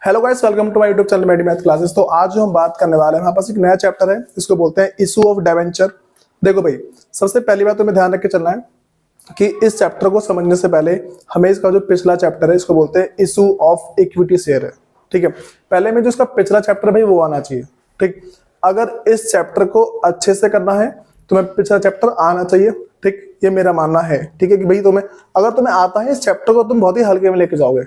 Hello guys, welcome to my YouTube channel Medi Math Classes. तो आज जो हम बात करने वाले हैं, हमारे पास एक नया चैप्टर है, इसको बोलते हैं इशू ऑफ डिबेंचर। देखो भाई, सबसे पहली बात तुम्हें ध्यान रख के चलना है कि इस चैप्टर को समझने से पहले हमें इसका जो पिछला चैप्टर है इसको बोलते हैं इशू ऑफ इक्विटी शेयर है। ठीक है, पहले में जो इसका पिछला चैप्टर भाई वो आना चाहिए। ठीक, अगर इस चैप्टर को अच्छे से करना है तुम्हें पिछला चैप्टर आना चाहिए। ठीक, ये मेरा मानना है। ठीक है कि भाई तुम्हें अगर तुम्हें आता है इस चैप्टर को तुम बहुत ही हल्के में लेके जाओगे,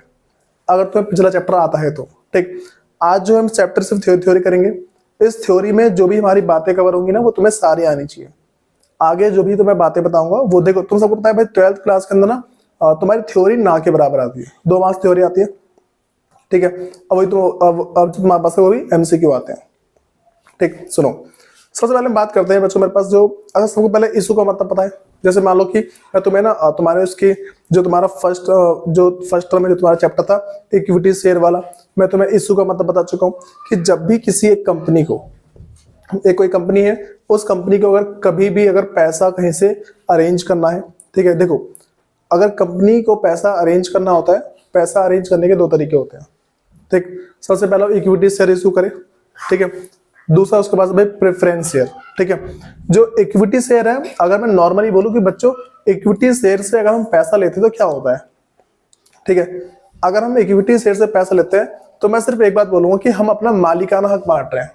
अगर तुम्हें पिछला चैप्टर आता है तो। ठीक, आज जो हम चैप्टर सिर्फ थ्योरी करेंगे, इस थ्योरी में जो भी हमारी बातें कवर होंगी ना वो तुम्हें सारी आनी चाहिए। आगे जो भी तुम्हें बातें बताऊंगा वो देखो, तुम सबको पता है भाई 12th क्लास के अंदर ना तुम्हारी थ्योरी ना के बराबर आती है, 2 मार्क्स थ्योरी आती है। ठीक है, अब वही तो अब तुम्हारे पास वो भी MCQ आते हैं। ठीक, सुनो, सबसे पहले हम बात करते हैं बच्चों, मेरे पास जो अगर सबको पहले इशू का मतलब पता है। जैसे मान लो कि मैं तुम्हें ना तुम्हारे उसकी जो तुम्हारा फर्स्ट टर्म में जो तुम्हारा चैप्टर था इक्विटी शेयर वाला, मैं तुम्हें इशू का मतलब बता चुका हूँ कि जब भी किसी एक कंपनी को, एक कोई कंपनी है, उस कंपनी को अगर कभी भी अगर पैसा कहीं से अरेंज करना है, ठीक है, देखो अगर कंपनी को पैसा अरेंज करना होता है, पैसा अरेंज करने के 2 तरीके होते हैं। ठीक, सबसे पहला इक्विटी शेयर इशू करे, ठीक है, दूसरा उसके पास भाई प्रेफरेंस शेयर। ठीक है, जो इक्विटी शेयर है, अगर मैं नॉर्मली बोलूं कि बच्चों इक्विटी शेयर से अगर हम पैसा लेते हैं तो क्या होता है। ठीक है, अगर हम इक्विटी शेयर से पैसा लेते हैं तो मैं सिर्फ एक बात बोलूंगा कि हम अपना मालिकाना हक बांट रहे हैं।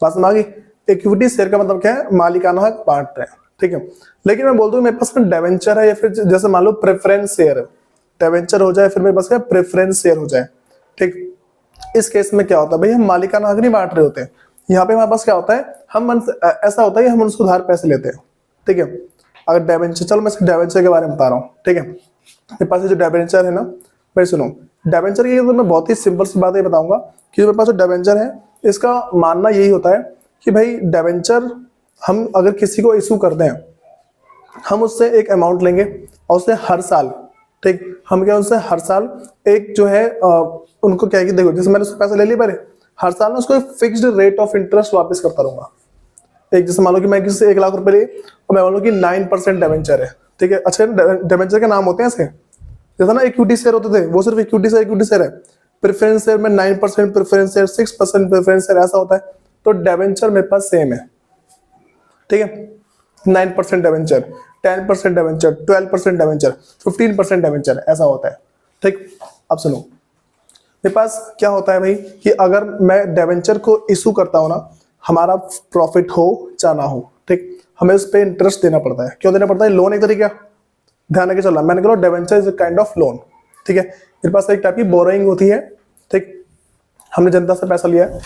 बात समझ आ गई? इक्विटी शेयर का मतलब क्या है? मालिकाना हक बांट रहे हैं। ठीक है, लेकिन मैं बोलता हूँ मेरे पास डिवेंचर है या फिर जैसे मान लो प्रेफरेंस शेयर है, डिवेंचर हो जाए फिर मेरे पास क्या प्रेफरेंस शेयर हो जाए। ठीक, इस केस में क्या होता है भाई, हम मालिकाना हक नहीं बांट रहे होते हैं। यहाँ पे हमारे पास क्या होता है, ऐसा होता है कि हम उनसे उधार पैसे लेते हैं। ठीक है, अगर डिवेंचर, चलो मैं डिवेंचर के बारे में बता रहा हूँ। ठीक है, मेरे पास जो डिवेंचर है ना भाई, सुनो डिवेंचर की तो मैं बहुत ही सिंपल सी बातें बताऊंगा कि मेरे पास जो डिवेंचर है इसका मानना यही होता है कि भाई डिवेंचर हम अगर किसी को इशू करते हैं, हम उससे एक अमाउंट लेंगे और उससे हर साल, ठीक, हम क्या उनसे हर साल एक जो है उनको क्या है कि देखो जैसे मैंने उससे पैसे ले लिए पहले, हर साल ना उसको एक फिक्स्ड रेट ऑफ इंटरेस्ट वापस करता रहूंगा। एक जैसे मान लो कि मैं किसी से 1 लाख रुपए लिए और मैं मान लो कि 9% डिवेंचर है। ठीक है, अच्छा डिवेंचर के नाम होते हैं ऐसे, जैसा ना इक्विटी शेयर होते थे वो सिर्फ इक्विटी शेयर है। प्रेफरेंस शेयर में 9% प्रेफरेंस शेयर, 6% प्रेफरेंस शेयर ऐसा होता है। तो डिवेंचर मेरे पास सेम है। ठीक है, 9% डिवेंचर, 10% डिवेंचर, 12% डिवेंचर, 15% डिवेंचर ऐसा होता है। ठीक, अब सुनो मेरे पास क्या होता है भाई कि अगर मैं डिवेंचर को इशू करता हूं ना, हमारा प्रॉफिट हो चाहे ना हो, ठीक, हमें उस पर इंटरेस्ट देना पड़ता है। क्यों देना पड़ता है? लोन एक तरीका, ध्यान रखे चलना, मैंने कहा debenture is a kind of loan. ठीक है, मेरे पास एक टाइप की बोरोइंग होती है। ठीक, हमने जनता से पैसा लिया है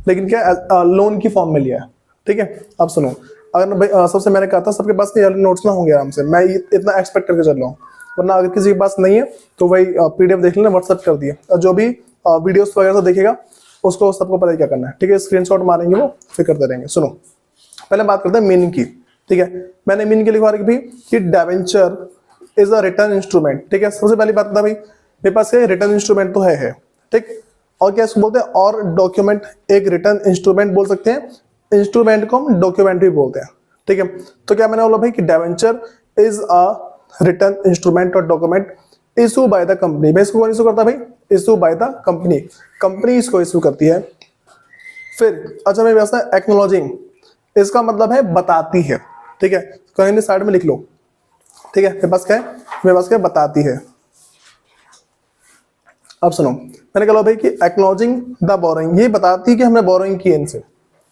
लेकिन क्या लोन की फॉर्म में लिया है। ठीक है, अब सुनो, अगर भाई सबसे मैंने कहा था सबके पास नोट्स ना होंगे आराम से, मैं इतना एक्सपेक्ट करके चल रहा हूँ, वरना अगर किसी के पास नहीं है तो वही PDF देख लेना, व्हाट्सएप कर दिए, और जो भी वीडियोस वगैरह से देखेगा उसको सबको पता है क्या करना है। ठीक है, स्क्रीनशॉट मारेंगे वो, फिर करते रहेंगे। सुनो, पहले बात करते हैं मीनिंग की। ठीक है, मैंने मीनिंग के लिखवा रखी कि debenture is a return instrument. ठीक है, सबसे पहली बात बता भाई, मेरे पास रिटर्न इंस्ट्रूमेंट तो है। ठीक, और क्या इसको बोलते हैं, और डॉक्यूमेंट, एक रिटर्न इंस्ट्रूमेंट बोल सकते हैं, इंस्ट्रूमेंट को हम डॉक्यूमेंट भी बोलते हैं। ठीक है, तो क्या मैंने बोला भाई कि debenture is a return instrument और document issue by the company. भाई इसको कौन इशू करता है भाई? Issue by the company, company इसको इशू करती है। फिर अच्छा मैं वैसा एक्नॉलेजिंग, इसका मतलब है बताती है। ठीक है, कहीं साइड में लिख लो। ठीक है, मेरे पास क्या है, मेरे पास क्या बताती है। अब सुनो, मैंने कहा भाई कि एक्नॉलेजिंग द बोरोइंग, ये बताती है कि हमने बोरोइंग की है इनसे।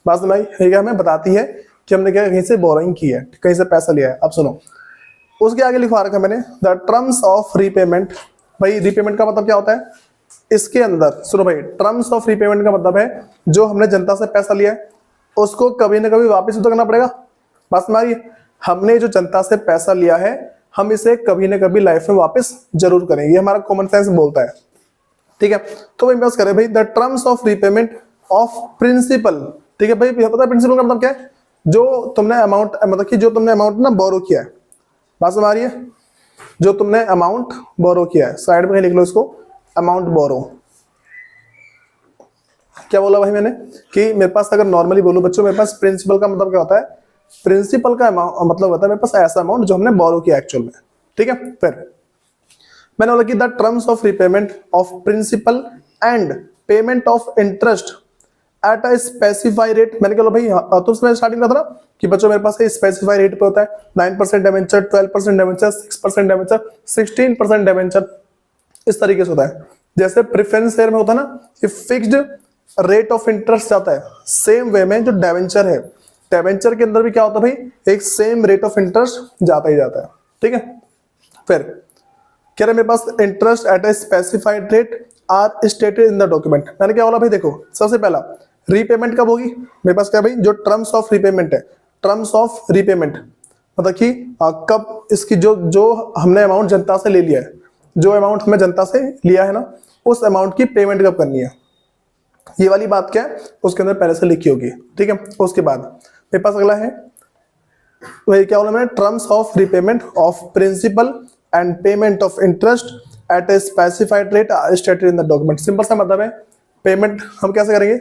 बात समझ आई? क्या हमें बताती है कि हमने क्या कहीं से बोरोइंग की है, कहीं से पैसा लिया है। अब सुनो, उसके आगे लिखवा रखा मैंने द टर्म्स ऑफ रीपेमेंट। भाई रीपेमेंट का मतलब क्या होता है इसके अंदर? सुनो भाई, टर्म्स ऑफ रीपेमेंट का मतलब है जो हमने जनता से पैसा लिया है उसको कभी ना कभी वापस तो करना पड़ेगा। बस हमारी, हमने जो जनता से पैसा लिया है हम इसे कभी ना कभी लाइफ में वापस जरूर करेंगे, ये हमारा कॉमन सेंस बोलता है। ठीक है, तो भाई बस करें भाई the terms of repayment of principal. ठीक है भाई, पता है प्रिंसिपल का मतलब क्या है? जो तुमने अमाउंट, मतलब कि जो तुमने अमाउंट ना बोरो किया है, बात समझ आ रही है? जो तुमने अमाउंट बोरो किया है, साइड में लिख लो इसको, अमाउंट बोरो। क्या बोला भाई मैंने कि मेरे पास अगर नॉर्मली बोलूं बच्चों, मेरे पास प्रिंसिपल का मतलब क्या होता है? प्रिंसिपल का मतलब होता है मेरे पास ऐसा अमाउंट जो हमने बोरो किया एक्चुअल में। ठीक है, फिर मैंने बोला कि the terms of repayment of principal and payment of interest at a specify rate. मैंने कहा भाई तो उसमें स्टार्टिंग में था ना कि बच्चों मेरे पास स्पेसिफाई रेट पे होता है 9% डिबेंचर, 12% डिबेंचर, 6% डिबेंचर, 16% डिबेंचर, इस तरीके से होता है। जैसे प्रेफरेंस शेयर में होता है ना कि फिक्स्ड रेट ऑफ इंटरेस्ट जाता है, सेम वे में जो डिबेंचर है, डिबेंचर के अंदर भी क्या होता है भाई, एक सेम रेट ऑफ इंटरेस्ट जाता ही जाता है। ठीक है, फिर कह रहे मेरे पास interest at a specified rate are stated in the document. मैंने क्या बोला भाई, देखो सबसे पहला रीपेमेंट कब होगी, मेरे पास क्या भाई जो टर्म्स ऑफ रीपेमेंट है, टर्म्स ऑफ रीपेमेंट मतलब कि कब इसकी जो जो हमने अमाउंट जनता से ले लिया है, जो अमाउंट हमें जनता से लिया है ना, उस अमाउंट की पेमेंट कब करनी है, ये वाली बात क्या है उसके अंदर पहले से लिखी होगी। ठीक है, उसके बाद मेरे पास अगला है वही क्या बोला मैंने, terms of repayment of principal and payment of interest at a specified rate stated in the document. Simple सा मतलब है पेमेंट हम कैसे करेंगे,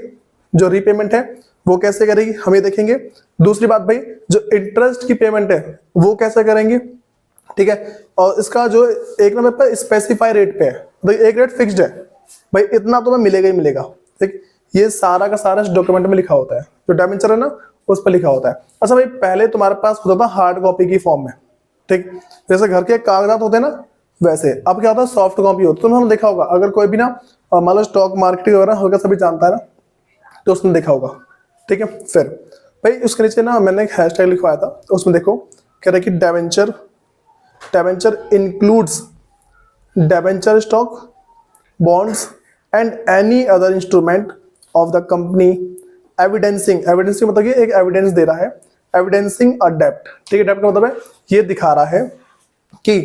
जो रीपेमेंट है वो कैसे करेंगे हम ये देखेंगे। दूसरी बात भाई जो इंटरेस्ट की पेमेंट है वो कैसे करेंगे। ठीक है, और इसका जो एक नंबर पर स्पेसिफाई रेट पे है, भाई एक रेट फिक्स्ड है भाई, इतना तो मिलेगा ही मिलेगा। ठीक, ये सारा का सारा इस डॉक्यूमेंट में लिखा होता है, जो डिबेंचर है ना उस पर लिखा होता है। अच्छा भाई पहले तुम्हारे पास होता था हार्ड कॉपी की फॉर्म में, ठीक, जैसे घर के कागजात होते हैं ना वैसे, अब क्या होता है सॉफ्ट कॉपी होती है। तुमने देखा होगा अगर कोई भी ना मान लो स्टॉक मार्केट वगैरह हल्का सा भी जानता है ना तो उसने देखा होगा। ठीक है, फिर भाई उसके नीचे ना मैंने एक हैशटैग लिखवाया था, उसमें देखो कह रहा है कि debenture, debenture includes debenture stock, bonds and any other instrument of the company evidencing, evidencing मतलब ये एक एविडेंस दे रहा है, एविडेंसिंग अ डेब्ट। ठीक है, डेब्ट का मतलब है ये दिखा रहा है कि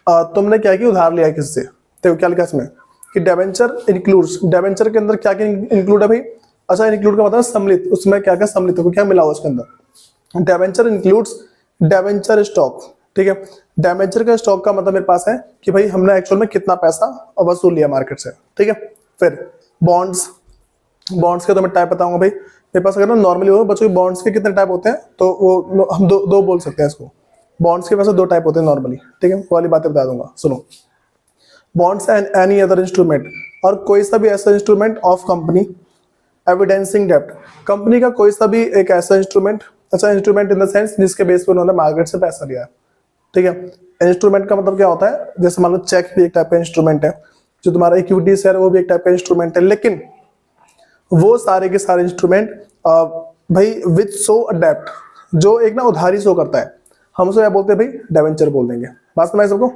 तुमने क्या किया, उधार लिया है किससे। देखो क्या लिखा इसमें कि डिबेंचर इंक्लूड्स, डिबेंचर के अंदर क्या क्या इंक्लूड है भाई। अच्छा इंक्लूड का मतलब सम्मिलित, उसमें क्या क्या सम्मिलित है, क्या मिला हुआ उसके अंदर। Debenture includes debenture stock. ठीक है, डिबेंचर का स्टॉक का मतलब मेरे पास है कि भाई हमने एक्चुअल में कितना पैसा वसूल लिया मार्केट से। ठीक है, फिर बॉन्ड्स, बॉन्ड्स के तो मैं टाइप बताऊंगा भाई। मेरे पास अगर ना नॉर्मली हो बच्चों बॉन्ड्स के कितने टाइप होते हैं तो वो हम दो बोल सकते हैं इसको। बॉन्ड्स के वैसे दो टाइप होते हैं नॉर्मली। ठीक है, वो वाली बातें बता दूंगा, सुनो। Bonds and any other instrument, और कोई सा भी ऐसा इंस्ट्रूमेंट ऑफ कंपनी एविडेंसिंग डेब्ट, कंपनी का कोई सा भी एक ऐसा इंस्ट्रूमेंट, अच्छा इंस्ट्रूमेंट इन द सेंस जिसके बेस पर उन्होंने मार्केट से पैसा लिया है। ठीक है, इंस्ट्रूमेंट का मतलब क्या होता है, जैसे मान लो चेक भी एक टाइप का इंस्ट्रूमेंट है, जो तुम्हारा इक्विटी शेयर वो भी एक टाइप का इंस्ट्रूमेंट है, लेकिन वो सारे के सारे इंस्ट्रूमेंट भाई विच शो अ डेब्ट, जो एक ना उधारी शो करता है, हम उसे क्या बोलते हैं भाई, डिबेंचर बोल देंगे। बात समझ सबको।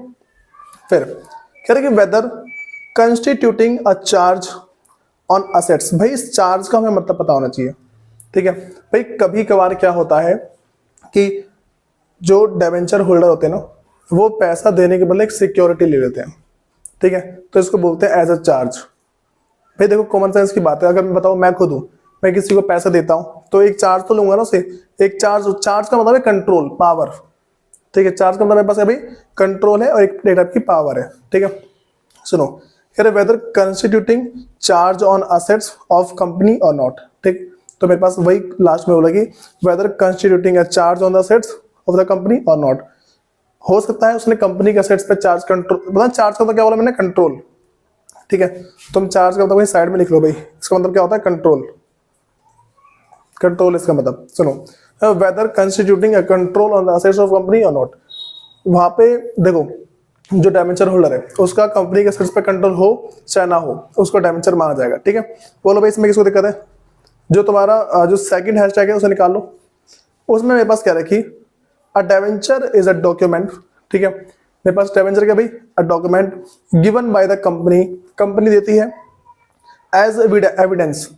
फिर कह रहे कि whether constituting a charge on assets, भाई इस चार्ज का हमें मतलब पता होना चाहिए। ठीक है भाई, कभी कभार क्या होता है कि जो डिबेंचर होल्डर होते हैं ना वो पैसा देने के बदले एक सिक्योरिटी ले लेते हैं। ठीक है, तो इसको बोलते हैं एज अ चार्ज। भाई देखो कॉमन सेंस की बात है, अगर मैं बताऊं मैं खुद हूं, मैं किसी को पैसा देता हूं तो एक चार्ज तो लूंगा ना उसे, एक चार्ज, चार्ज का मतलब है कंट्रोल पावर। ठीक है, चार्ज का मतलब मेरे पास है भाई कंट्रोल है और एक टाइप की पावर है। ठीक है, सुनो कह रहे whether constituting charge on assets of company और नॉट। ठीक, तो मेरे पास वही लास्ट में बोला कि whether constituting a charge on the assets of the company और नॉट, हो सकता है उसने कंपनी के असेट्स पे चार्ज कंट्रोल, मतलब चार्ज का मतलब क्या बोला मैंने, कंट्रोल। ठीक है, तुम चार्ज का मतलब वही साइड में लिख लो भाई, इसका मतलब क्या होता है कंट्रोल, कंट्रोल इसका मतलब। सुनो whether constituting a control on the assets of company और नॉट, वहां पे देखो जो डिबेंचर होल्डर है उसका कंपनी के असेट्स पे कंट्रोल हो चाहे ना हो उसको डिबेंचर माना जाएगा। ठीक है, बोलो भाई इसमें किसको दिक्कत है। जो तुम्हारा जो सेकंड हैशटैग है उसे निकाल लो, उसमें मेरे पास क्या रखी, अ डिबेंचर इज अ डॉक्यूमेंट। ठीक है, मेरे पास डिबेंचर क्या भाई, a document given by the company, company देती है एज एविडेंस,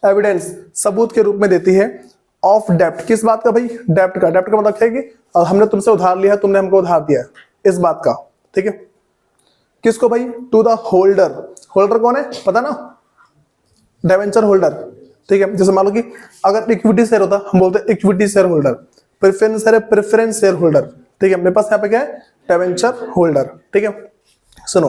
एविडेंस सबूत के रूप में देती है ऑफ डेप्ट, किस बात का भाई, डेप्ट का। डेप्ट का मतलब है कि हमने तुमसे उधार लिया, तुमने हमको उधार दिया, इस बात का। ठीक है, किसको भाई, टू द होल्डर। होल्डर कौन है पता ना, डिबेंचर होल्डर। ठीक है, जैसे मान लो कि अगर इक्विटी शेयर होता हम बोलते हैं equity share holder, preference share है प्रेफरेंस शेयर होल्डर। ठीक है, मेरे पास यहाँ पे क्या है, डिबेंचर होल्डर। ठीक है, सुनो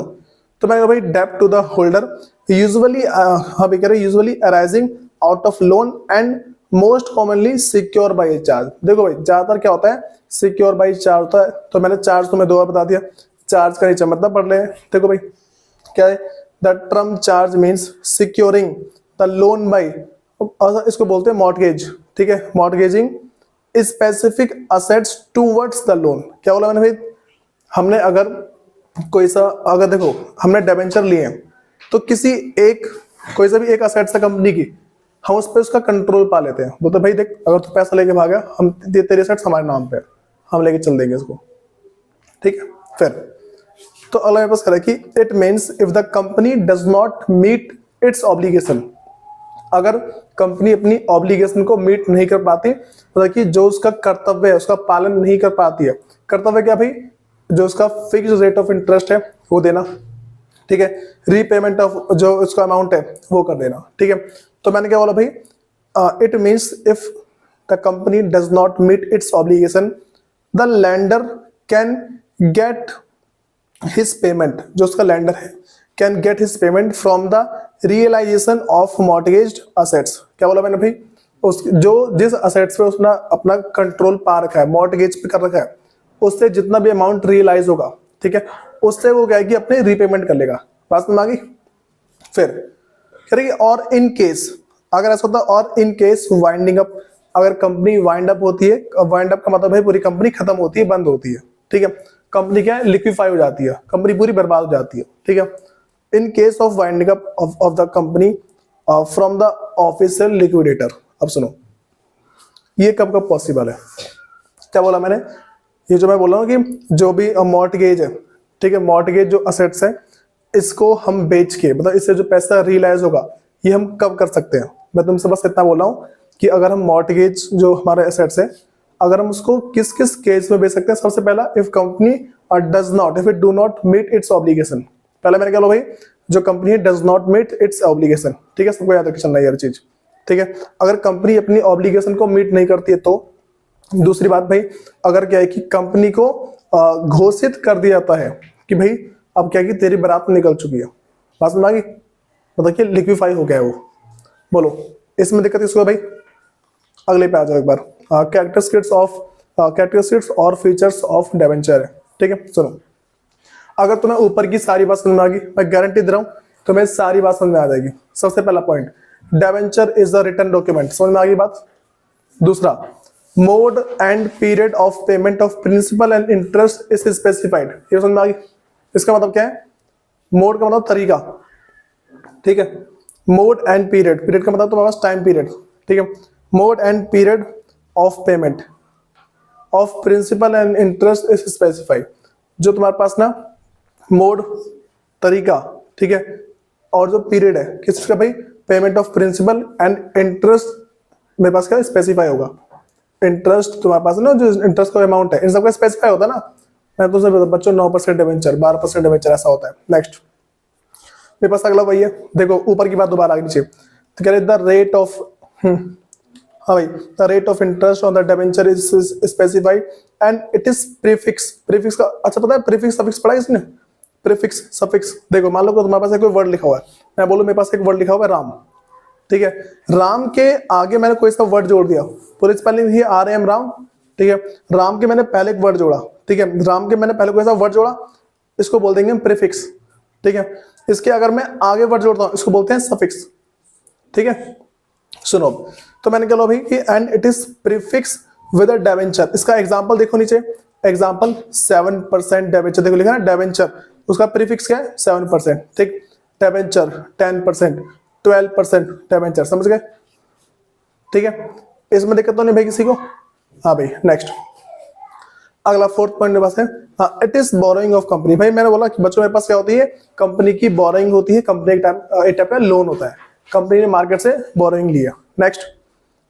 तो मैं भाई डेब्ट टू द होल्डर यूजुअली, हाँ कह रहे usually arising out of loan and most commonly secure by charge. देखो भाई ज्यादातर क्या होता है, सिक्योर बाय चार्ज होता है, तो मैंने चार्ज तुम्हें दो बार बता दिया, चार्ज का नीचे मतलब पढ़ ले। देखो भाई क्या है, the term charge means securing the loan by, इसको बोलते हैं मॉर्टगेज, ठीक है, mortgaging specific assets towards the loan. क्या बोला मैंने भाई, हमने अगर कोई सा, अगर देखो हमने डिबेंचर लिए हैं तो किसी एक कोई सा भी एक असेट्स है कंपनी की, हम उस पर उसका कंट्रोल पा लेते हैं। बोलते भाई देख, अगर तू पैसा लेके भागा, हम तेरे असेट्स हमारे नाम पे, हम लेके चल देंगे इसको, ठीक है। फिर तो अगला मेरे पास कह रहा है कि it means if the company does not meet its obligation, अगर कंपनी अपनी ऑब्लिगेशन को मीट नहीं कर पाती, मतलब कि जो उसका कर्तव्य है उसका पालन नहीं कर पाती है। कर्तव्य क्या भाई, जो उसका फिक्स रेट ऑफ इंटरेस्ट है वो देना, ठीक है, रीपेमेंट ऑफ जो उसका अमाउंट है वो कर देना, ठीक है। तो मैंने क्या बोला भाई, it means if the company does not meet its obligation the lender can get his payment, जो उसका लैंडर है can get his payment from the realisation of mortgaged assets. क्या बोला मैंने भाई, उस जो जिस असेट्स पे उसने अपना कंट्रोल पा रखा है, मॉर्टगेज पे कर रखा है, उससे जितना भी अमाउंट रियलाइज होगा, ठीक है, उससे वो क्या है कि अपने रीपेमेंट कर लेगा। बात समझ आ गई। फिर कह रही और इन केस, अगर ऐसा होता और इन केस वाइंडिंग अप, अगर कंपनी वाइंड अप होती है, वाइंड अप का मतलब है पूरी कंपनी खत्म होती है, बंद होती है, ठीक है, कंपनी क्या है लिक्विफाई हो जाती है, कंपनी पूरी बर्बाद हो जाती है, ठीक है। In case of winding up of the company from the official liquidator. अब सुनो, ये कब कब पॉसिबल है। क्या बोला मैंने, ये जो मैं बोल रहा हूँ कि जो भी मॉर्टगेज है, ठीक है, मॉर्टगेज जो असेट्स है, इसको हम बेच के, मतलब इससे जो पैसा रियलाइज होगा, ये हम कब कर सकते हैं। मैं तुमसे बस इतना बोल रहा हूँ कि अगर हम मॉर्टगेज जो हमारे एसेट्स है, अगर हम उसको किस किस केस में बेच सकते हैं। सबसे पहला, if company does not, if it do not meet its obligation. पहले मैंने क्या बोला भाई, जो company does not meet its obligation, ठीक है, सबको याद रख चलना ये चीज, ठीक है। अगर कंपनी अपनी ऑब्लिगेशन को मीट नहीं करती है तो। दूसरी बात भाई, अगर क्या है कि कंपनी को घोषित कर दिया जाता है कि भाई अब क्या है कि तेरी बारात निकल चुकी है, बात समझ आ गई, मतलब कि लिक्विफाई हो गया है वो। बोलो इसमें दिक्कत किसको है भाई। अगले पे आ जाओ एक बार, कैरेक्टरिस्टिक्स और फीचर्स ऑफ डिबेंचर है, ठीक है। सुनो, अगर तुम्हें ऊपर की सारी बात समझ में आ गई, मैं गारंटी दे रहा हूं तुम्हें सारी बात समझ में आ जाएगी। सबसे पहला point, debenture is the written document, समझ में आ गई बात। दूसरा, mode and period of payment of principal and interest is specified, ये समझ में आ गई। इसका मतलब क्या है, मोड का मतलब तरीका, ठीक है, मोड एंड पीरियड, पीरियड का मतलब तुम्हारे पास टाइम पीरियड, ठीक है, mode and period of payment of principal and interest is specified. जो तुम्हारे पास ना मोड, तरीका, ठीक है, और जो पीरियड है किसका भाई, payment of principal and interest मेरे पास क्या स्पेसिफाई होगा। इंटरेस्ट तुम्हारे पास ना, जो इंटरेस्ट का अमाउंट है, इन सबका स्पेसिफाई होता है ना। मैं तो सब बच्चों 9% डिबेंचर, 12% डिबेंचर, ऐसा होता है। नेक्स्ट मेरे पास अगला वही है, देखो ऊपर की बात दोबारा आगे नीचे, तो कह रहे द रेट ऑफ, हाँ भाई, the rate of interest on the debenture is specified and it is prefix. Prefix का अच्छा पता है, प्रीफिक्स सफिक्स पढ़ा है इसने, प्रीफिक्स सफिक्स। देखो मान लो तुम्हारे पास कोई वर्ड लिखा हुआ है, मैं बोलूं मेरे पास एक वर्ड लिखा हुआ है राम, ठीक है, राम के आगे मैंने कोई सा वर्ड जोड़ दिया, पुलिस स्पेलिंग ही आर एम राम, ठीक है, राम के मैंने पहले एक वर्ड जोड़ा, ठीक है, राम के मैंने पहले कोई सा वर्ड जोड़ा, इसको बोल देंगे प्रीफिक्स, ठीक है। इसके अगर मैं आगे वर्ड जोड़ता हूं, इसको बोलते हैं सफिक्स, ठीक है। सुनो, तो मैंने क्या भाई कि and it is prefix with a debenture. इसका एग्जांपल देखो नीचे, एग्जांपल 7% डिबेंचर, देखो लिखा है ना डिबेंचर, उसका प्रीफिक्स क्या है 7%, ठीक, डिबेंचर 10%, 12% डिबेंचर, समझ गए, ठीक है। इसमें दिक्कत तो नहीं भाई किसी को। हाँ भाई नेक्स्ट, अगला फोर्थ पॉइंट मेरे पास है, हाँ, it is borrowing of company. भाई मैंने बोला कि बच्चों मेरे पास क्या होती है, कंपनी की बोरोइंग होती है, कंपनी एक टाइप का लोन होता है, कंपनी ने मार्केट से बोरोइंग लिया। नेक्स्ट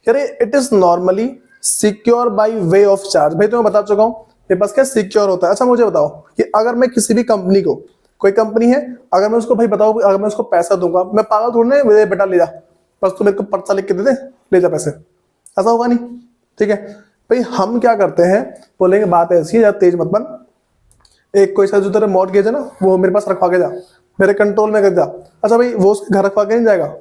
कह रहे it is normally secure by way of charge. भाई तो मैं बता चुका हूँ मेरे पास क्या सिक्योर होता है। अच्छा मुझे बताओ कि अगर मैं किसी भी कंपनी को, कोई कंपनी है, अगर मैं उसको भाई बताओ, अगर मैं उसको पैसा दूंगा, मैं पागल थोड़ी ना, मेरे बेटा ले जा, बस तू मेरे को पर्चा लिख के दे दे, ले जा पैसे, ऐसा होगा नहीं, ठीक है। भाई हम क्या करते हैं, बोलेंगे बात ऐसी है, तेज मत बन, एक कोई सा जो तेरा मॉर्टगेज है ना, वो मेरे पास रखवा के जा, मेरे कंट्रोल में कर जा। अच्छा भाई वो उसके घर रखवा के नहीं जाएगा,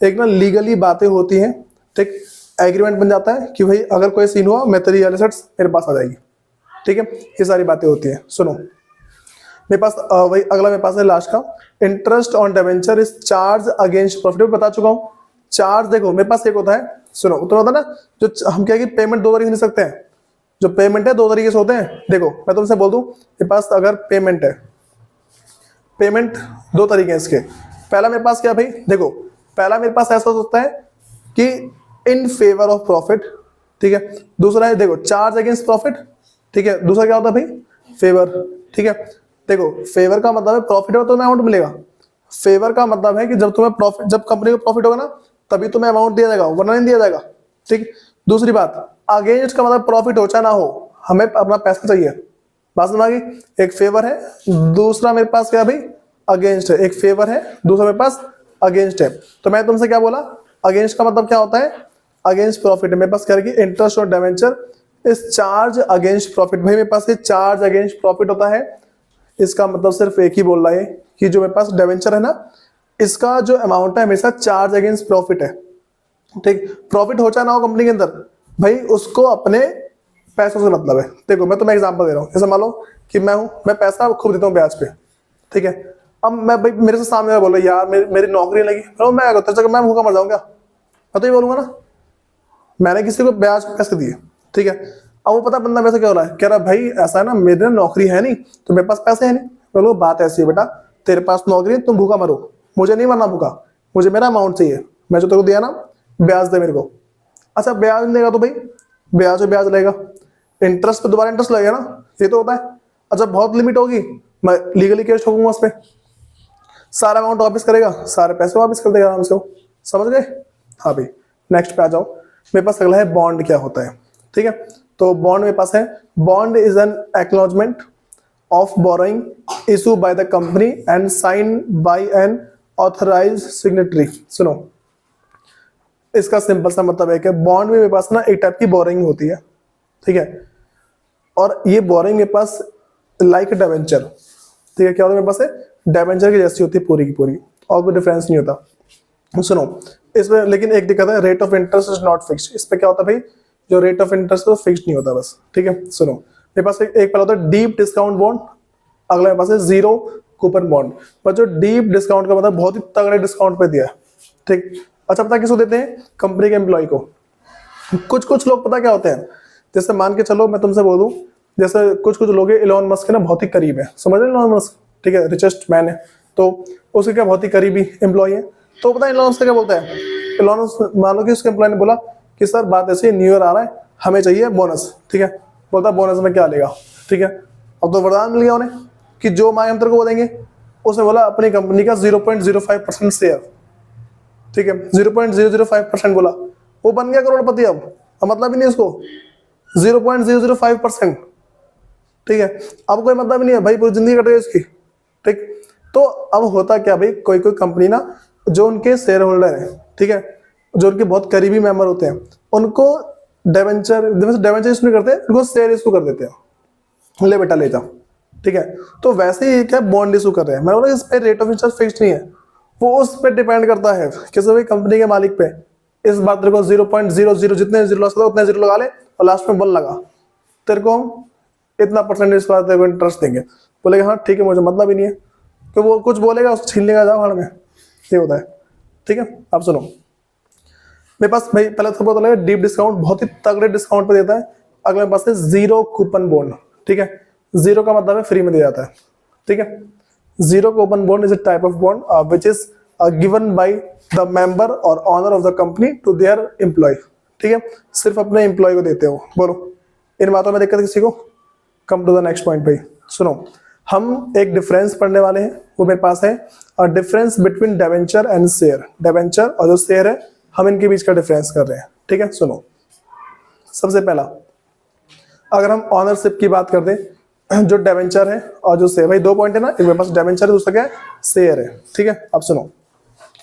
एक ना लीगली बातें होती हैं, ठीक, एग्रीमेंट बन जाता है कि भाई अगर कोई सीन हुआ मैं तेरी एसेट्स मेरे पास आ जाएगी, ठीक है, ये सारी बातें होती हैं। सुनो, मेरे पास वही अगला मेरे पास है लास्ट का, interest on debenture is charge against profit, बता चुका हूँ। चार्ज देखो मेरे पास एक होता है, सुनो तो होता है ना, जो हम क्या कि पेमेंट दो तरीके से ले सकते हैं, जो पेमेंट है दो तरीके से होते हैं। देखो मैं तुमसे बोल दूं, मेरे पास अगर पेमेंट है, पेमेंट दो तरीके हैं इसके। पहला मेरे पास क्या भाई, देखो पहला मेरे पास ऐसा होता है कि इन फेवर ऑफ प्रॉफिट, ठीक है। दूसरा है देखो चार्ज अगेंस्ट प्रॉफिट, ठीक है। दूसरा क्या होता है भाई, फेवर, ठीक है। देखो फेवर का मतलब है प्रॉफिट हो तो तुम्हें अमाउंट मिलेगा, फेवर का मतलब है कि जब तुम्हें प्रॉफिट, जब कंपनी को प्रॉफिट होगा ना तभी तुम्हें अमाउंट दिया जाएगा, वरना नहीं दिया जाएगा, ठीक। दूसरी बात, अगेंस्ट का मतलब प्रॉफिट हो चाहे ना हो, हमें अपना पैसा चाहिए। बात समझ आ गई? एक फेवर है, दूसरा मेरे पास क्या भाई, अगेंस्ट है। एक फेवर है, दूसरा मेरे पास अगेंस्ट है। तो मैं तुमसे क्या बोला, अगेंस्ट का मतलब क्या होता है, अगेंस्ट प्रॉफिट है। मेरे पास क्या है कि इंटरेस्ट और डिबेंचर इस चार्ज अगेंस्ट प्रॉफिट, भाई मेरे पास ये चार्ज अगेंस्ट प्रॉफिट होता है। इसका मतलब सिर्फ एक ही बोल रहा है कि जो मेरे पास डिबेंचर है ना, इसका जो अमाउंट है हमेशा चार्ज अगेंस्ट प्रॉफिट है, ठीक। प्रॉफिट हो चाहे ना हो कंपनी के अंदर, भाई उसको अपने पैसों से मतलब है। देखो मैं तुम्हें एग्जांपल दे रहा हूँ, जैसे मान लो कि मैं पैसा खूब देता हूँ ब्याज पे, ठीक है। अब मैं भाई मेरे से सामने वाला बोल रहा है यार मेरी नौकरी नहीं लगी, मैं क्या करता, मैं भूखा मर जाऊंगा, मैं तो ये बोलूंगा ना, मैंने किसी को ब्याज पे पैसे दिए, ठीक है। अब वो पता बंदा वैसे क्या हो रहा है, कह रहा भाई ऐसा है ना, मेरी ना नौकरी है नहीं तो मेरे पास पैसे है नहीं। बोलो बात ऐसी है बेटा, तेरे पास नौकरी है, तुम भूखा मरो, मुझे नहीं मरना भूखा, मुझे मेरा अमाउंट चाहिए, मैं जो तेरे को दिया ना ब्याज दे मेरे को। अच्छा ब्याज नहीं देगा तो भाई ब्याज पे ब्याज लगेगा, इंटरेस्ट पे दोबारा इंटरेस्ट लगेगा ना, ये तो होता है। अच्छा बहुत लिमिट होगी, मैं लीगली केस ठोकूंगा उस पर, सारा अमाउंट वापस करेगा, सारे पैसे वापस कर देगा आराम से वो, समझ गए? हाँ भाई नेक्स्ट पे आ जाओ। मेरे पास अगला है बॉन्ड क्या होता है, ठीक है। तो बॉन्ड मेरे पास है, bond is an acknowledgement of borrowing issue by the company and sign by an authorised signatory. सुनो इसका सिंपल सा मतलब है कि बॉन्ड में मेरे पास ना एक टाइप की बोरिंग होती है, ठीक है। और ये बोरिंग मेरे पास लाइक डिबेंचर, ठीक है। क्या होता है मेरे पास है, डिबेंचर की जैसी होती है पूरी की पूरी, और कोई डिफरेंस नहीं होता। सुनो इसमें लेकिन एक दिक्कत है, rate of interest is not fixed. इस पे क्या होता है भाई, जो रेट ऑफ इंटरेस्ट है फिक्स्ड नहीं होता बस, ठीक है। सुनो मेरे पास एक पहला होता है डीप डिस्काउंट बॉन्ड, अगला मेरे पास है जीरो कूपन बॉन्ड। पर जो डीप डिस्काउंट का मतलब बहुत ही तगड़े डिस्काउंट पे दिया है, ठीक। अच्छा पता किसको देते हैं, कंपनी के एम्प्लॉय को। कुछ कुछ लोग पता क्या होते हैं, जैसे मान के चलो मैं तुमसे बोलूं, जैसे कुछ कुछ लोग इलॉन मस्क के ना बहुत ही करीब है, समझ रहे इलॉन मस्क, ठीक है, रिचेस्ट मैन है, तो उसके क्या बहुत ही करीबी एम्प्लॉय है। तो पता है इलॉन मस्क क्या बोलता है, इलॉन मस्क मान लो कि उसके एम्प्लॉय ने बोला कि सर बात ऐसी, न्यू ईयर आ रहा है, हमें चाहिए बोनस, ठीक है। बोलता है बोनस में क्या लेगा, ठीक है। अब तो वरदान मिल गया उन्हें कि जो मांगे हम तेरे को वो देंगे। उसने बोला अपनी कंपनी का 0.05% शेयर, ठीक है, 0.005% बोला, वो बन गया करोड़पति। अब मतलब ही नहीं उसको 0.005%, ठीक है। अब कोई मतलब ही नहीं है भाई, पूरी जिंदगी कट गई उसकी, ठीक। तो अब होता क्या भाई, कोई कोई कंपनी ना जो उनके शेयर होल्डर है, ठीक है, जो उनके बहुत करीबी मेंबर होते हैं, उनको डिबेंचर इशू नहीं करते, उनको शेयर इशू कर देते हैं, ले बेटा ले जाओ, ठीक है। तो वैसे ही क्या बॉन्ड इशू कर रहे हैं, मैं बोला इस पे रेट ऑफ इंटरेस्ट फिक्स्ड नहीं है, वो उस पर डिपेंड करता है किसी भी कंपनी के मालिक पे। इस बार तेरे को 0.00 जितने जीरो लगा उतने जीरो लगा ले और लास्ट में 1 लगा, तेरे को हम इतना परसेंटेज इस बार तेरे को इंटरेस्ट देंगे। बोलेगा हाँ ठीक है, मुझे मतलब ही नहीं है, तो वो कुछ बोलेगा उसको छीन लेगा, जाओ हाड़ में, ये होता है, ठीक है। आप सुनो मेरे पास भाई पहले तो पता लगा डीप डिस्काउंट बहुत ही तगड़े डिस्काउंट पे देता है। अगले मेरे पास है जीरो कूपन बॉन्ड, ठीक है। जीरो का मतलब है फ्री में दिया जाता है, ठीक है। Zero coupon bond is a type of bond which is given by the member और owner of the company to their employ, ठीक है। सिर्फ अपने एम्प्लॉय को देते हो। बोलो इन बातों में दिक्कत किसी को? Come to the next point भाई। सुनो हम एक डिफरेंस पढ़ने वाले हैं, वो मेरे पास है difference between debenture and share. Debenture और जो शेयर है हम इनके बीच का डिफरेंस कर रहे हैं, ठीक है। सुनो सबसे पहला अगर हम ऑनरशिप की बात कर दें, जो डिबेंचर है और जो शेयर, भाई 2 पॉइंट है ना, एक मेरे पास डिबेंचर है, दूसरा क्या है शेयर है, ठीक है। अब सुनो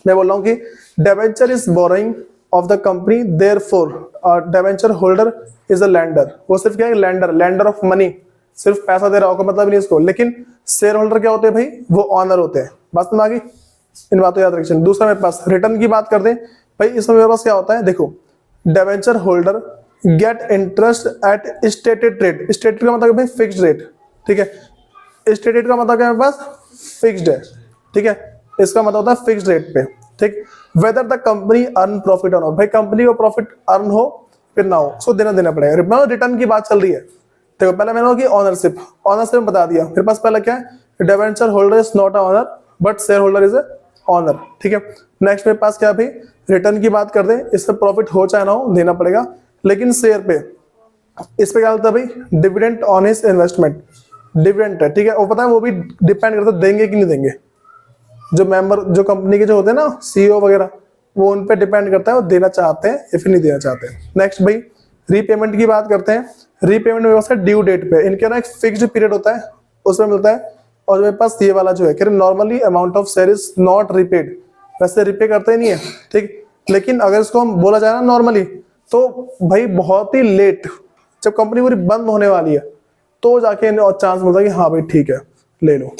मैं बोल रहा हूँ कि debenture is borrowing of the company, therefore debenture holder is a lander. वो सिर्फ क्या है, लैंडर ऑफ मनी, सिर्फ पैसा दे रहा होगा मतलब नहीं इसको। लेकिन शेयर होल्डर क्या होते हैं भाई, वो ऑनर होते हैं। बात समझ आ गई, इन बातों याद रखिए। दूसरा मेरे पास रिटर्न की बात कर दें भाई, इसमें मेरे पास क्या होता है, देखो debenture holder get interest at stated rate. Stated का मतलब भाई फिक्स्ड रेट, ठीक है। स्टेटेड का मतलब क्या है मेरे पास, फिक्स्ड है, ठीक है, इसका मतलब होता है फिक्स्ड रेट पे, ठीक। Whether the company earn profit और नॉट, भाई कंपनी को प्रॉफिट अर्न हो फिर ना हो, उसको देना पड़ेगा। रिटर्न की बात चल रही है, देखो पहले मैंने कि ऑनरशिप, ऑनरशिप में बता दिया, मेरे पास पहले क्या है, debenture holder is not a owner but share holder is a owner, ठीक है। नेक्स्ट मेरे पास क्या भाई, रिटर्न की बात कर दे, इससे प्रॉफिट हो चाहे ना हो देना पड़ेगा, लेकिन शेयर पे, इस पे क्या होता है भाई, dividend on his investment, dividend है, ठीक है, और पता है वो भी डिपेंड करता है देंगे कि नहीं देंगे, जो मेंबर जो कंपनी के जो होते हैं ना सीईओ वगैरह, वो उन पे डिपेंड करता है वो देना चाहते हैं या फिर नहीं देना चाहते हैं। नेक्स्ट भाई रीपेमेंट की बात करते हैं, रीपेमेंट में होता है ड्यू डेट पे, इनके ना एक फिक्स्ड पीरियड होता है उसमें मिलता है, और मेरे पास ये वाला जो है normally amount of share is not repaid, वैसे रिपे करते ही नहीं है, ठीक, लेकिन अगर इसको हम बोला जाए ना नॉर्मली, तो भाई बहुत ही लेट, जब कंपनी पूरी बंद होने वाली है तो जाके चांस मिलता है कि हाँ भाई ठीक है ले लो।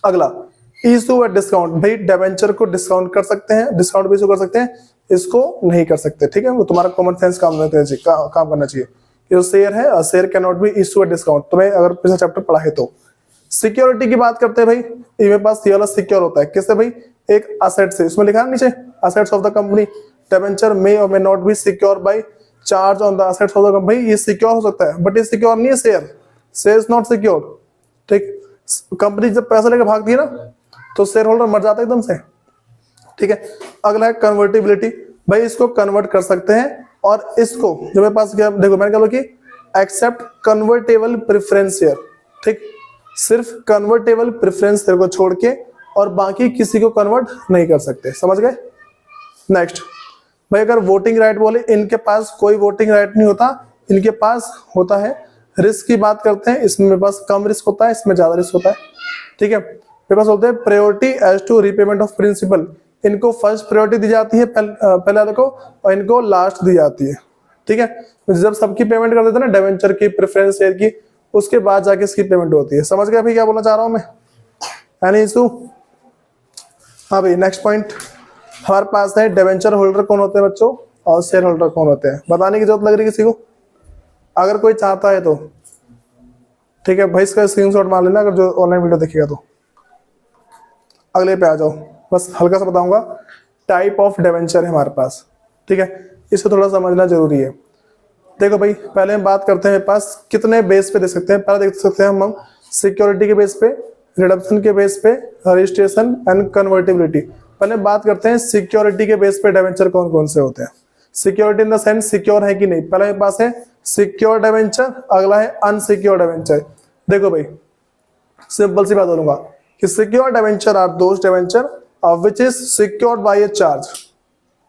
अगला इशू एट डिस्काउंट, भाई डिबेंचर को डिस्काउंट कर सकते हैं, डिस्काउंट भी इशू कर सकते हैं, इसको नहीं कर सकते, ठीक है, वो तुम्हारा कॉमन सेंस काम करना चाहिए। जो शेयर है, share can not be issue at discount, तुम्हें अगर पिछला चैप्टर पढ़ा है तो। सिक्योरिटी की बात करते हैं भाई, ये मेरे पास ये वाला सिक्योर होता है किससे भाई, एक असेट से, उसमें लिखा है नीचे assets of the company, debenture may और may not be secure by charge on the assets of the company, ये सिक्योर हो सकता है बट ये सिक्योर नहीं है, शेयर इज नॉट सिक्योर, ठीक। कंपनी जब पैसा लेकर भागती है ना तो शेयर होल्डर मर जाता है एकदम से, ठीक है। अगला है कन्वर्टिबिलिटी, भाई इसको कन्वर्ट कर सकते हैं, और इसको जो मेरे पास क्या, देखो मैंने कहा कि एक्सेप्ट कन्वर्टेबल प्रेफरेंस शेयर, ठीक, सिर्फ कन्वर्टेबल प्रेफरेंस शेयर को छोड़ के और बाकी किसी को कन्वर्ट नहीं कर सकते, समझ गए। नेक्स्ट भाई अगर वोटिंग राइट बोले, इनके पास कोई वोटिंग राइट नहीं होता, इनके पास होता है, रिस्क की बात करते हैं, इसमें मेरे पास कम रिस्क होता है, इसमें ज्यादा रिस्क होता है, ठीक है। मेरे पास बोलते हैं priority as to repayment of principal, इनको फर्स्ट प्रायोरिटी दी जाती है पहले वाले को, और इनको लास्ट दी जाती है, ठीक है। जब सबकी पेमेंट कर देते हैं ना, डिवेंचर की, प्रेफरेंस शेयर की, उसके बाद जाके इसकी पेमेंट होती है, समझ गए भाई क्या बोलना चाह रहा हूं मैं, एनी इशू। हाँ भाई नेक्स्ट पॉइंट हमारे पास है, डिवेंचर होल्डर कौन होते हैं बच्चों, और शेयर होल्डर कौन होते हैं, बताने की जरूरत लग रही है किसी को, अगर कोई चाहता है तो, ठीक है भाई, इसका स्क्रीनशॉट मार लेना अगर जो ऑनलाइन वीडियो देखेगा तो। अगले पे आ जाओ, बस हल्का सा बताऊंगा, टाइप ऑफ डिवेंचर है हमारे पास, ठीक है, इसे थोड़ा समझना जरूरी है। देखो भाई पहले हम बात करते हैं मेरे पास कितने बेस पे दे सकते हैं, पहले देख सकते हैं हम सिक्योरिटी के बेस पे, रिडम्पशन के बेस पे, रजिस्ट्रेशन एंड कन्वर्टिबिलिटी। पहले बात करते हैं सिक्योरिटी के बेस पे डिवेंचर कौन कौन से होते हैं, security in the sense secure है कि नहीं, पहले मेरे पास है सिक्योर डिवेंचर, अगला है अनसिक्योर डिवेंचर। देखो भाई सिंपल सी बात बोलूंगा कि secure debenture are those debenture which is secured by a charge,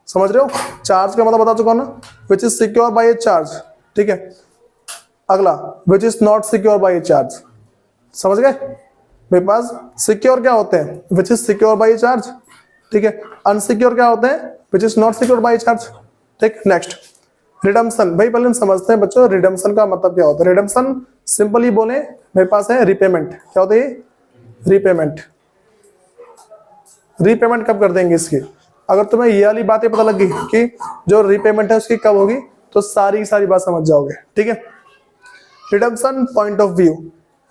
समझ रहे हो, चार्ज का मतलब बता चुका हूं ना, which is secure by a charge, ठीक है। अगला which is not secure by a charge, समझ गए, मेरे पास सिक्योर क्या होते हैं, which is secure by a charge, ठीक है। अनसिक्योर क्या होते हैं, which is not secure by a charge, ठीक। नेक्स्ट रिडम्पशन, भाई पहले हम समझते हैं बच्चों रिडम्पशन का मतलब क्या होता है। रिडम्पशन सिंपली बोले मेरे पास है रिपेमेंट, क्या होता है, रीपेमेंट। रीपेमेंट कब कर देंगे इसकी, अगर तुम्हें ये वाली बातें पता लगी कि जो रीपेमेंट है उसकी कब होगी, तो सारी बात समझ जाओगे, ठीक है। Redemption point of view,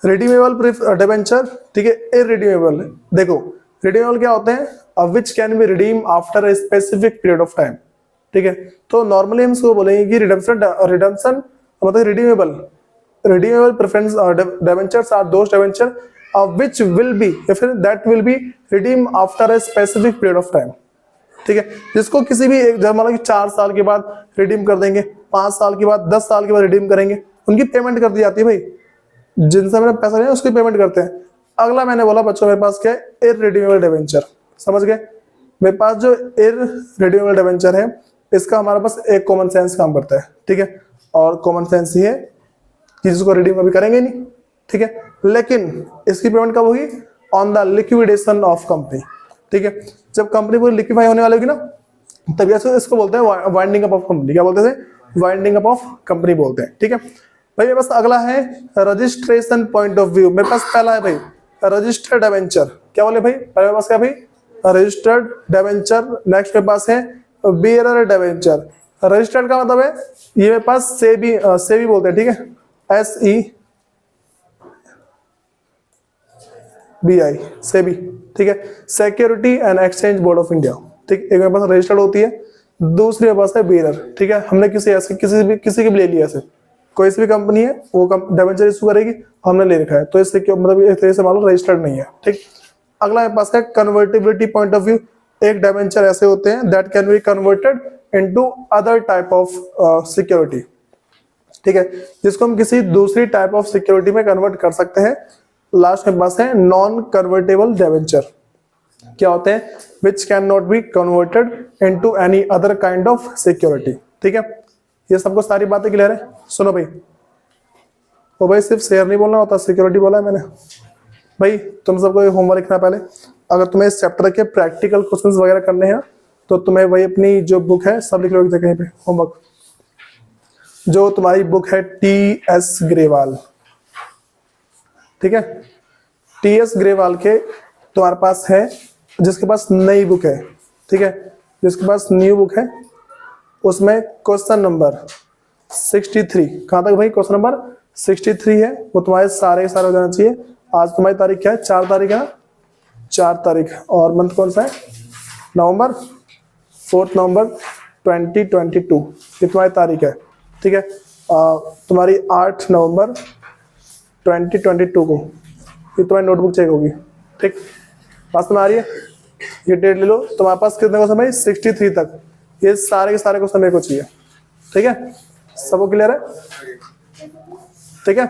redeemable debenture, ठीक है, इररिडीमेबल। देखो रिडीमेबल क्या होते हैं, which can be redeem after a specific period of time, ठीक है। तो नॉर्मली हम इसको बोलेंगे कि रिडम्पशन मतलब redeemable preference debentures are those debenture which will be या फिर that will be redeemed after a specific period of time, ठीक है। जिसको किसी भी एक मान लो कि 4 साल के बाद रिडीम कर देंगे, 5 साल के बाद, 10 साल के बाद रिडीम करेंगे, उनकी पेमेंट कर दी जाती है भाई, जिनसे मैंने पैसा लिया उसकी पेमेंट करते हैं। अगला मैंने बोला बच्चों मेरे पास क्या है, इररिडीमेबल डिवेंचर, समझ गए। मेरे पास जो इररिडीमेबल डिवेंचर है इसका हमारे पास एक कॉमन सेंस काम करता है, ठीक है, और कॉमन सेंस ये है कि जिसको रिडीम कभी करेंगे नहीं, ठीक है, लेकिन इसकी पेमेंट कब होगी, on the liquidation of company, ठीक है। जब कंपनी पूरी लिक्विफाई होने वाली होगी ना, तभी इसको बोलते हैं वाइंडिंग अप ऑफ कंपनी, क्या बोलते हैं, वाइंडिंग अप ऑफ कंपनी बोलते हैं, ठीक है। भाई मेरे पास अगला है रजिस्ट्रेशन पॉइंट ऑफ व्यू, मेरे पास पहला है भाई रजिस्टर्ड डिवेंचर, क्या बोले भाई, पहले मेरे पास क्या भाई रजिस्टर्ड डिवेंचर। नेक्स्ट मेरे पास है बियरर डिवेंचर, रजिस्टर्ड का मतलब है ये मेरे पास सेबी बोलते हैं, ठीक है, SE BI सेबी, ठीक है। Security and exchange board of India, ठीक। एक मेरे पास रजिस्टर्ड होती है, दूसरी मेरे पास है बेरर, ठीक है। हमने किसी की भी ले लिया, ऐसे कोई सी भी कंपनी है वो डिबेंचर इशू करेगी, हमने ले रखा है, तो इससे क्यों मतलब एक तरह से मान लो रजिस्टर्ड नहीं है, ठीक। अगला मेरे पास है कन्वर्टिबिलिटी पॉइंट ऑफ व्यू। एक डिबेंचर ऐसे होते हैं that can be converted into other type of security, ठीक है, जिसको हम किसी दूसरी टाइप ऑफ सिक्योरिटी में कन्वर्ट कर सकते हैं। लास्ट में पास है नॉन कन्वर्टेबल डिबेंचर। क्या होते हैं? Which can not be converted into any other kind of security, ठीक है। ये सबको सारी बातें क्लियर है? सुनो भाई, वो भाई सिर्फ शेयर नहीं बोलना होता, सिक्योरिटी बोला है मैंने। भाई तुम सबको होमवर्क लिखना पहले, अगर तुम्हें इस चैप्टर के प्रैक्टिकल क्वेश्चंस वगैरह करने हैं तो तुम्हें वही अपनी जो बुक है सब लिख लो एक जगह पे, होमवर्क। जो तुम्हारी बुक है TS ग्रेवाल, ठीक है, TS ग्रेवाल के तुम्हारे पास है, जिसके पास नई बुक है, ठीक है, जिसके पास न्यू बुक है, उसमें क्वेश्चन नंबर 63, कहाँ तक भाई? क्वेश्चन नंबर 63 है, वो तुम्हारे सारे के सारे हो जाना चाहिए। आज तुम्हारी तारीख क्या है? 4 तारीख है ना, 4 तारीख, और मंथ कौन सा है? नवंबर, 4 नवंबर 2022, ये तुम्हारी तारीख है, ठीक है। तुम्हारी 8 नवंबर 2022 को ये तुम्हारी नोटबुक चेक होगी, ठीक। बात में आ रही है? ये डेट ले लो। तुम्हारे पास कितने क्वेश्चन भाई? 63 तक, ये सारे के सारे क्वेश्चन मेरे को चाहिए, ठीक है। सबको क्लियर है? ठीक है।